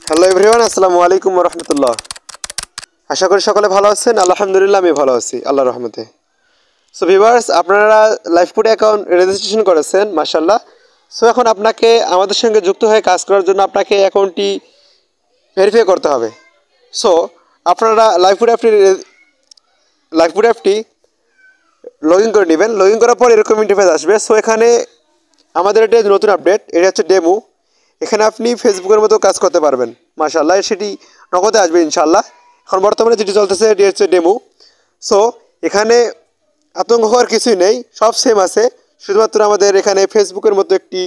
Hello everyone, আসসালামু আলাইকুম ওয়া রাহমাতুল্লাহ। আশা করি সকলে ভালো আছেন। আলহামদুলিল্লাহ আমি ভালো আছি আল্লাহর রহমতে। সো ভিউয়ার্স, আপনারা লাইফপুড অ্যাকাউন্ট রেজিস্ট্রেশন করেছেন মাশাআল্লাহ। সো এখন আপনাকে আমাদের সঙ্গে যুক্ত হয়ে কাজ করার জন্য আপনাকে অ্যাকাউন্টটি ভেরিফাই করতে হবে। সো আপনারা লাইফপুড অ্যাপটি লগ ইন করে নেবেন। লগ ইন করার পর এরকম ইন্টারফেস আসবে। সো এখানে আমাদের এটা নতুন আপডেট, এটা হচ্ছে ডেমো। এখানে আপনি ফেসবুকের মতো কাজ করতে পারবেন মাশাআল্লাহ। সেটি নগদে আসবে ইনশাআল্লাহ। এখন বর্তমানে যেটি চলতেছে এটি হচ্ছে ডেমো। সো এখানে আতঙ্ক হওয়ার কিছুই নেই, সব সেম আছে। শুধুমাত্র আমাদের এখানে ফেসবুকের মতো একটি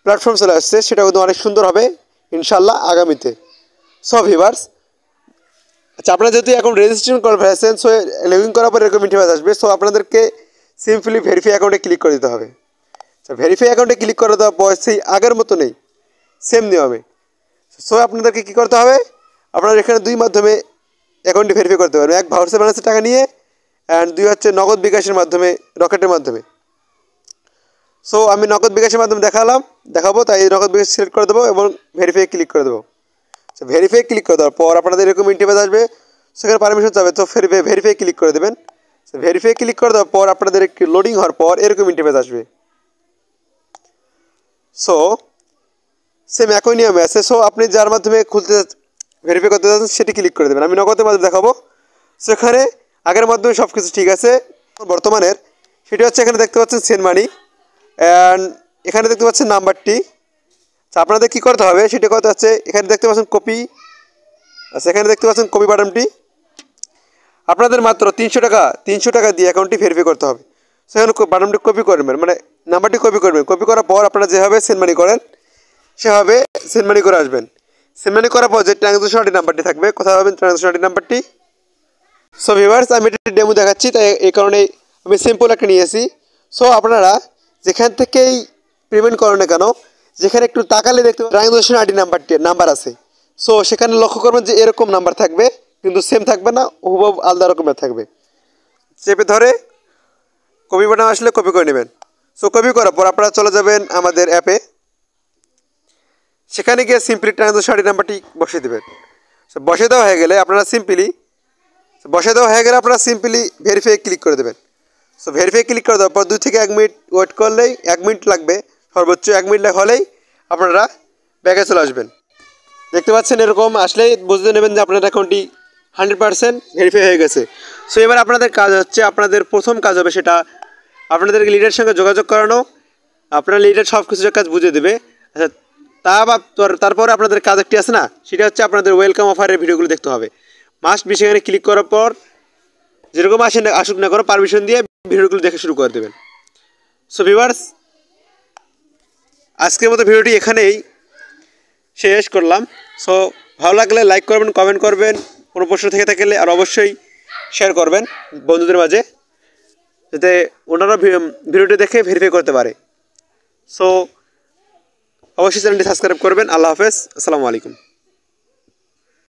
প্ল্যাটফর্ম চলে আসছে, সেটা কিন্তু অনেক সুন্দর হবে ইনশাআল্লাহ আগামীতে। সো ভিউয়ার্স, আচ্ছা, আপনারা যেহেতু এখন রেজিস্ট্রেশন করে ফেলেছেন, সো লগ ইন করার পর এরকম ইন্টারফেস আসবে। সো আপনাদেরকে সিম্পলি ভেরিফাই অ্যাকাউন্টে ক্লিক করে দিতে হবে। ভেরিফাই অ্যাকাউন্টে ক্লিক করে দেওয়ার পর সেই আগের মতো নেই, সেম নিয়মে। সো আপনাদেরকে কী করতে হবে, আপনারা এখানে দুই মাধ্যমে অ্যাকাউন্টটি ভেরিফাই করতে পারবেন। এক, ভাউচার ব্যালেন্সের টাকা নিয়ে, অ্যান্ড দুই হচ্ছে নগদ বিকাশের মাধ্যমে, রকেটের মাধ্যমে। সো আমি নগদ বিকাশের মাধ্যমে দেখাবো, তাই নগদ বিকাশ সিলেক্ট করে দেবো এবং ভেরিফাই ক্লিক করে দেবো। সো ভেরিফাই ক্লিক করে দেওয়ার পর আপনাদের এরকম ইন্টারফেস আসবে। সেখানে পারমিশন চাবে, তো ভেরিফাই ক্লিক করে দেবেন। সো ভেরিফাই ক্লিক করে দেওয়ার পর আপনাদের একটি লোডিং হওয়ার পর এরকম ইন্টারফেস আসবে। সো সেম একই নিয়মে আছে। সো আপনি যার মাধ্যমে ভেরিফাই করতে যাচ্ছেন সেটি ক্লিক করে দেবেন। আমি নগদের মাধ্যমে দেখাবো। সো এখানে আগের মাধ্যমে সব কিছু ঠিক আছে। বর্তমানের সেটি হচ্ছে এখানে দেখতে পাচ্ছেন সেন্ড মানি, অ্যান্ড এখানে দেখতে পাচ্ছেন নাম্বারটি। আপনাদের কী করতে হবে সেটি করতে হচ্ছে, এখানে দেখতে পাচ্ছেন কপি। আচ্ছা, এখানে দেখতে পাচ্ছেন কপি বাটনটি। আপনাদের মাত্র 300 টাকা দিয়ে অ্যাকাউন্টটি ভেরিফাই করতে হবে। সেখানে বাটনটি কপি করবেন, মানে নাম্বারটি কপি করবেন। কপি করার পর আপনারা যেভাবে সেন্ড মানি করেন সেভাবে সেন্ড মানি করে আসবেন। সেন্ড মানি করার পর যে ট্রানজ্যাকশন আইডি নাম্বারটি থাকবে, কোথায় পাবেন ট্রানজ্যাকশন আইডি নাম্বারটি। সো ভিউয়ার্স, আমি এটি ডেমো দেখাচ্ছি, তাই এই কারণে আমি সিম্পল একটা নিয়েছি। সো আপনারা যেখান থেকেই পেমেন্ট করেন না কেন, যেখানে একটু তাকালে দেখতে ট্রানজ্যাকশন আইডি নাম্বার আছে। সো সেখানে লক্ষ্য করবেন যে এরকম নাম্বার থাকবে, কিন্তু সেম থাকবে না, হুবহু আলাদা রকমের থাকবে। চেপে ধরে কপি বাটন আসলে কপি করে নেবেন। সো কপি করার পর আপনারা চলে যাবেন আমাদের অ্যাপে। সেখানে গিয়ে সিম্পলি ট্রানজ্যাকশন আইডি নাম্বারটি বসিয়ে দেবেন। সো বসিয়ে দেওয়া হয়ে গেলে আপনারা সিম্পলি ভেরিফাই ক্লিক করে দেবেন। সো ভেরিফাই ক্লিক করে দেওয়ার পর 2 থেকে 1 মিনিট ওয়েট করলেই, 1 মিনিট লাগবে সর্বোচ্চ, 1 মিনিট হলেই আপনারা ব্যাকে চলে আসবেন। দেখতে পাচ্ছেন এরকম আসলেই বুঝতে নেবেন যে আপনার অ্যাকাউন্টটি 100% ভেরিফাই হয়ে গেছে। সো এবার আপনাদের কাজ হচ্ছে, আপনাদের প্রথম কাজ হবে সেটা আপনাদেরকে লিডারের সঙ্গে যোগাযোগ করানো। আপনার লিডার সব কিছু কাজ বুঝিয়ে দেবে। আচ্ছা, তারপরে আপনাদের কাজ একটি আছে না, সেটা হচ্ছে আপনাদের ওয়েলকাম অফারের ভিডিওগুলো দেখতে হবে। মাস্ট বি সেখানে ক্লিক করার পর যেরকম আসুক না করো, পারমিশন দিয়ে ভিডিওগুলো দেখে শুরু করে দেবেন। সো ভিউয়ার্স, আজকের মতো ভিডিওটি এখানেই শেষ করলাম। সো ভালো লাগলে লাইক করবেন, কমেন্ট করবেন, কোনো প্রশ্ন থেকে থাকলে আর অবশ্যই শেয়ার করবেন বন্ধুদের মাঝে, যাতে ওনারা ভিডিওটি দেখে ভেরিফাই করতে পারে। সো অবশ্যই চ্যানেলটি সাবস্ক্রাইব করবেন। আল্লাহ হাফেজ, আসসালামু আলাইকুম।